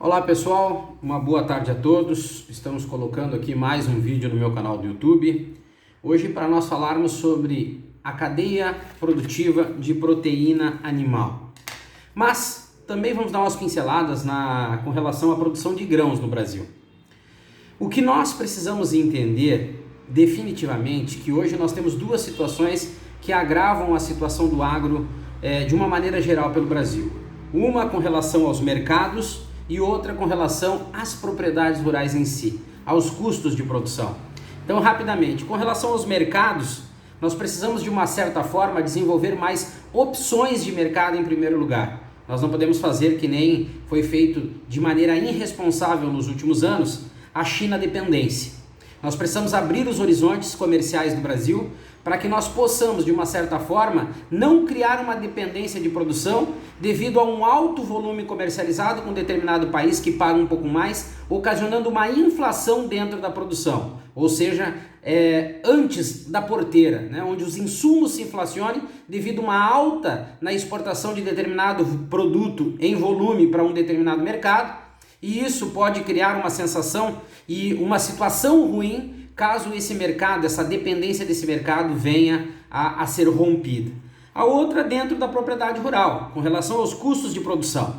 Olá pessoal, uma boa tarde a todos. Estamos colocando aqui mais um vídeo no meu canal do YouTube. Hoje para nós falarmos sobre a cadeia produtiva de proteína animal. Mas também vamos dar umas pinceladas com relação à produção de grãos no Brasil. O que nós precisamos entender definitivamente que hoje nós temos duas situações que agravam a situação do agro de uma maneira geral pelo Brasil. Uma com relação aos mercados e outra com relação às propriedades rurais em si, aos custos de produção. Então, rapidamente, com relação aos mercados, nós precisamos de uma certa forma desenvolver mais opções de mercado em primeiro lugar. Nós não podemos fazer que nem foi feito de maneira irresponsável nos últimos anos, a China dependência. Nós precisamos abrir os horizontes comerciais do Brasil para que nós possamos, de uma certa forma, não criar uma dependência de produção devido a um alto volume comercializado com um determinado país que paga um pouco mais, ocasionando uma inflação dentro da produção, ou seja, antes da porteira, né, onde os insumos se inflacionem devido a uma alta na exportação de determinado produto em volume para um determinado mercado, e isso pode criar uma sensação e uma situação ruim caso esse mercado, essa dependência desse mercado venha a ser rompida. A outra dentro da propriedade rural, com relação aos custos de produção.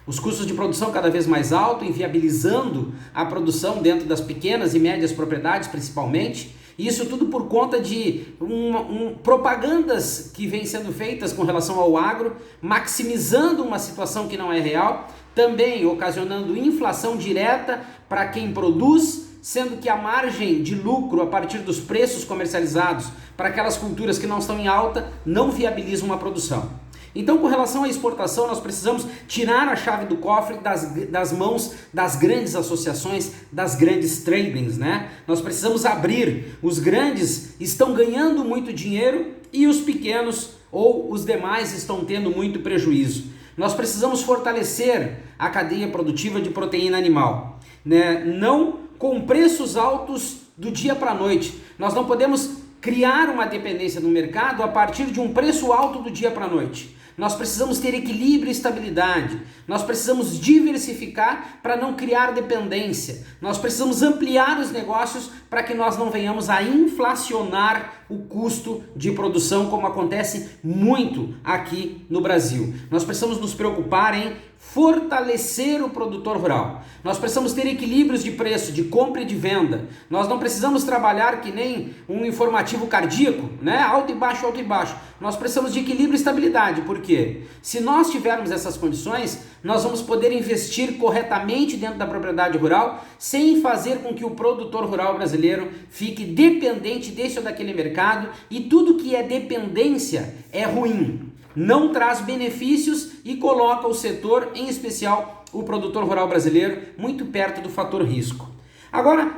Os custos de produção cada vez mais altos, inviabilizando a produção dentro das pequenas e médias propriedades principalmente. Isso tudo por conta de propagandas que vêm sendo feitas com relação ao agro, maximizando uma situação que não é real, também ocasionando inflação direta para quem produz, sendo que a margem de lucro a partir dos preços comercializados para aquelas culturas que não estão em alta não viabilizam uma produção. Então, com relação à exportação, nós precisamos tirar a chave do cofre das mãos das grandes associações, das grandes tradings, né? Nós precisamos abrir. Os grandes estão ganhando muito dinheiro e os pequenos ou os demais estão tendo muito prejuízo. Nós precisamos fortalecer a cadeia produtiva de proteína animal, né? Não com preços altos do dia para a noite. Nós não podemos criar uma dependência no mercado a partir de um preço alto do dia para a noite. Nós precisamos ter equilíbrio e estabilidade. Nós precisamos diversificar para não criar dependência. Nós precisamos ampliar os negócios para que nós não venhamos a inflacionar o custo de produção, como acontece muito aqui no Brasil. Nós precisamos nos preocupar em fortalecer o produtor rural. Nós precisamos ter equilíbrios de preço, de compra e de venda. Nós não precisamos trabalhar que nem um informativo cardíaco, né? Alto e baixo, alto e baixo. Nós precisamos de equilíbrio e estabilidade. Por quê? Se nós tivermos essas condições, nós vamos poder investir corretamente dentro da propriedade rural, sem fazer com que o produtor rural brasileiro fique dependente desse ou daquele mercado, e tudo que é dependência é ruim. Não traz benefícios e coloca o setor, em especial o produtor rural brasileiro, muito perto do fator risco. Agora,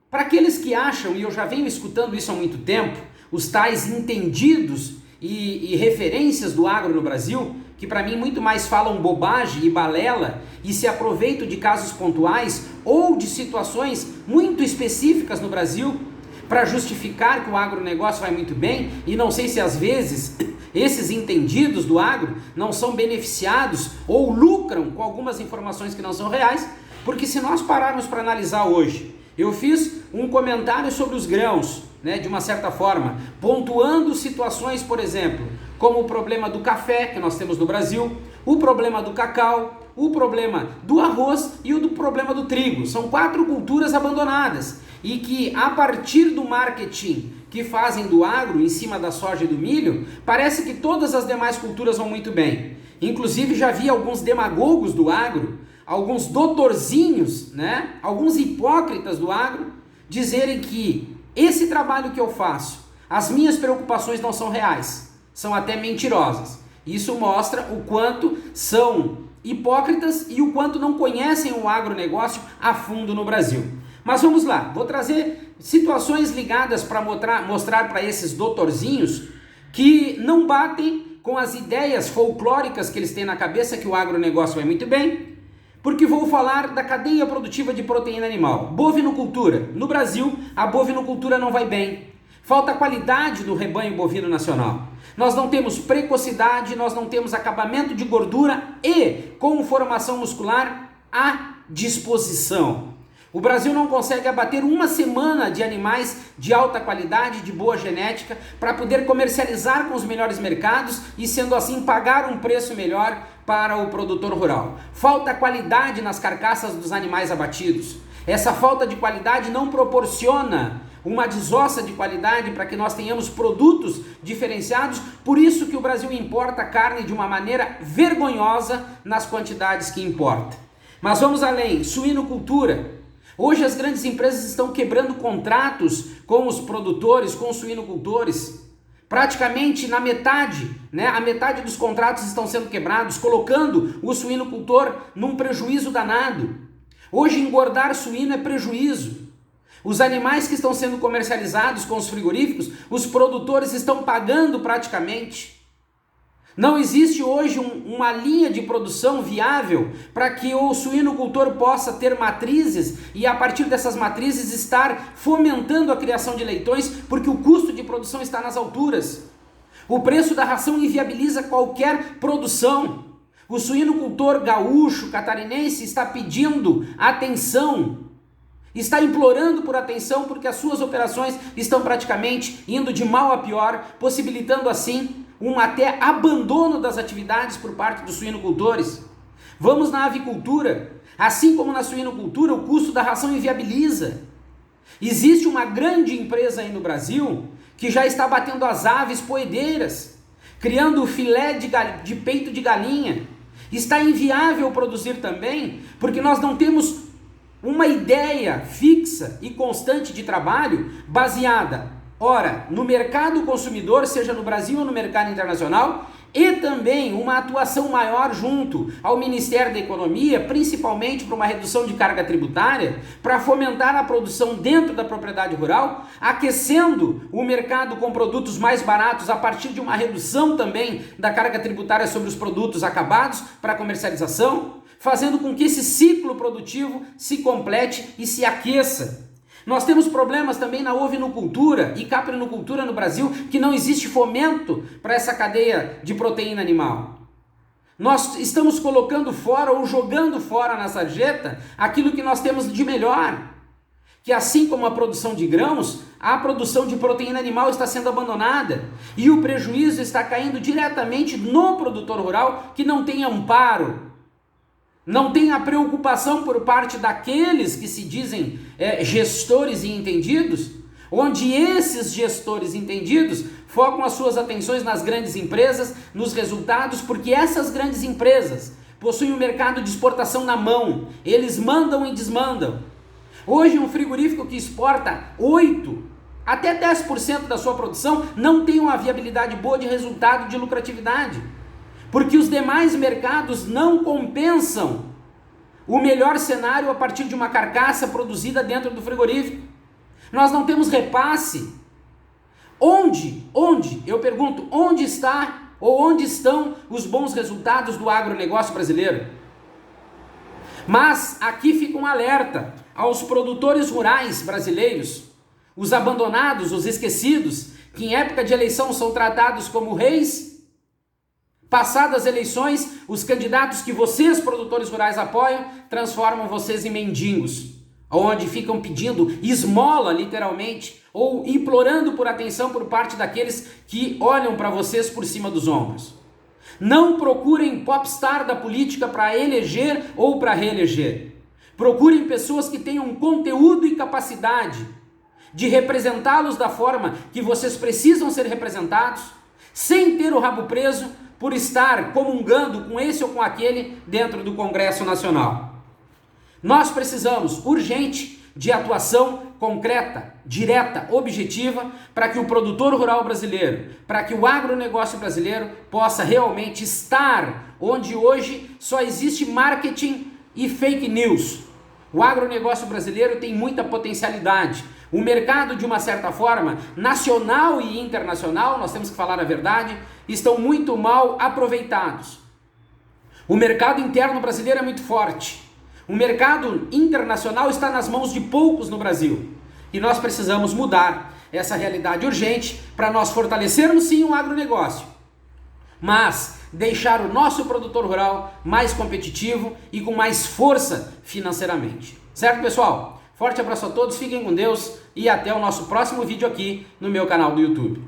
para aqueles que acham, e eu já venho escutando isso há muito tempo, os tais entendidos e referências do agro no Brasil, que para mim muito mais falam bobagem e balela e se aproveitam de casos pontuais ou de situações muito específicas no Brasil para justificar que o agronegócio vai muito bem, e não sei se às vezes esses entendidos do agro não são beneficiados ou lucram com algumas informações que não são reais, porque se nós pararmos para analisar hoje, eu fiz um comentário sobre os grãos, né, de uma certa forma, pontuando situações, por exemplo, como o problema do café que nós temos no Brasil, o problema do cacau, o problema do arroz e o problema do trigo. São 4 culturas abandonadas e que, a partir do marketing que fazem do agro em cima da soja e do milho, parece que todas as demais culturas vão muito bem. Inclusive já vi alguns demagogos do agro, alguns doutorzinhos, né, alguns hipócritas do agro, dizerem que esse trabalho que eu faço, as minhas preocupações não são reais, são até mentirosas. Isso mostra o quanto são hipócritas e o quanto não conhecem o agronegócio a fundo no Brasil. Mas vamos lá, vou trazer situações ligadas para mostrar para esses doutorzinhos que não batem com as ideias folclóricas que eles têm na cabeça que o agronegócio vai muito bem, porque vou falar da cadeia produtiva de proteína animal. Bovinocultura. No Brasil, a bovinocultura não vai bem. Falta qualidade do rebanho bovino nacional. Nós não temos precocidade, nós não temos acabamento de gordura e com formação muscular à disposição. O Brasil não consegue abater uma semana de animais de alta qualidade, de boa genética, para poder comercializar com os melhores mercados e, sendo assim, pagar um preço melhor para o produtor rural. Falta qualidade nas carcaças dos animais abatidos. Essa falta de qualidade não proporciona uma desossa de qualidade para que nós tenhamos produtos diferenciados. Por isso que o Brasil importa carne de uma maneira vergonhosa nas quantidades que importa. Mas vamos além, suinocultura. Hoje as grandes empresas estão quebrando contratos com os produtores, com os suinocultores. Praticamente na metade, a metade dos contratos estão sendo quebrados, colocando o suinocultor num prejuízo danado. Hoje engordar suíno é prejuízo. Os animais que estão sendo comercializados com os frigoríficos, os produtores estão pagando praticamente. Não existe hoje uma linha de produção viável para que o suinocultor possa ter matrizes e a partir dessas matrizes estar fomentando a criação de leitões, porque o custo de produção está nas alturas. O preço da ração inviabiliza qualquer produção. O suinocultor gaúcho, catarinense está pedindo atenção, está implorando por atenção porque as suas operações estão praticamente indo de mal a pior, possibilitando assim um até abandono das atividades por parte dos suinocultores. Vamos na avicultura. Assim como na suinocultura, o custo da ração inviabiliza. Existe uma grande empresa aí no Brasil que já está batendo as aves poedeiras, criando filé de peito de galinha. Está inviável produzir também, porque nós não temos uma ideia fixa e constante de trabalho baseada, ora, no mercado consumidor, seja no Brasil ou no mercado internacional, e também uma atuação maior junto ao Ministério da Economia, principalmente para uma redução de carga tributária, para fomentar a produção dentro da propriedade rural, aquecendo o mercado com produtos mais baratos a partir de uma redução também da carga tributária sobre os produtos acabados para comercialização, fazendo com que esse ciclo produtivo se complete e se aqueça. Nós temos problemas também na ovinocultura e caprinocultura no Brasil, que não existe fomento para essa cadeia de proteína animal. Nós estamos colocando fora ou jogando fora na sarjeta aquilo que nós temos de melhor. Que assim como a produção de grãos, a produção de proteína animal está sendo abandonada. E o prejuízo está caindo diretamente no produtor rural que não tem amparo. Não tem a preocupação por parte daqueles que se dizem gestores e entendidos, onde esses gestores entendidos focam as suas atenções nas grandes empresas, nos resultados, porque essas grandes empresas possuem um mercado de exportação na mão, eles mandam e desmandam. Hoje um frigorífico que exporta 8% até 10% da sua produção não tem uma viabilidade boa de resultado, de lucratividade. Porque os demais mercados não compensam o melhor cenário a partir de uma carcaça produzida dentro do frigorífico. Nós não temos repasse. Onde, eu pergunto, onde está ou onde estão os bons resultados do agronegócio brasileiro? Mas aqui fica um alerta aos produtores rurais brasileiros, os abandonados, os esquecidos, que em época de eleição são tratados como reis. Passadas as eleições, os candidatos que vocês, produtores rurais, apoiam, transformam vocês em mendigos, onde ficam pedindo esmola, literalmente, ou implorando por atenção por parte daqueles que olham para vocês por cima dos ombros. Não procurem popstar da política para eleger ou para reeleger. Procurem pessoas que tenham conteúdo e capacidade de representá-los da forma que vocês precisam ser representados, sem ter o rabo preso, por estar comungando com esse ou com aquele dentro do Congresso Nacional. Nós precisamos, urgente, de atuação concreta, direta, objetiva, para que o produtor rural brasileiro, para que o agronegócio brasileiro possa realmente estar onde hoje só existe marketing e fake news. O agronegócio brasileiro tem muita potencialidade. O mercado, de uma certa forma, nacional e internacional, nós temos que falar a verdade, estão muito mal aproveitados. O mercado interno brasileiro é muito forte. O mercado internacional está nas mãos de poucos no Brasil. E nós precisamos mudar essa realidade urgente para nós fortalecermos sim o agronegócio. Mas deixar o nosso produtor rural mais competitivo e com mais força financeiramente. Certo, pessoal? Forte abraço a todos, fiquem com Deus e até o nosso próximo vídeo aqui no meu canal do YouTube.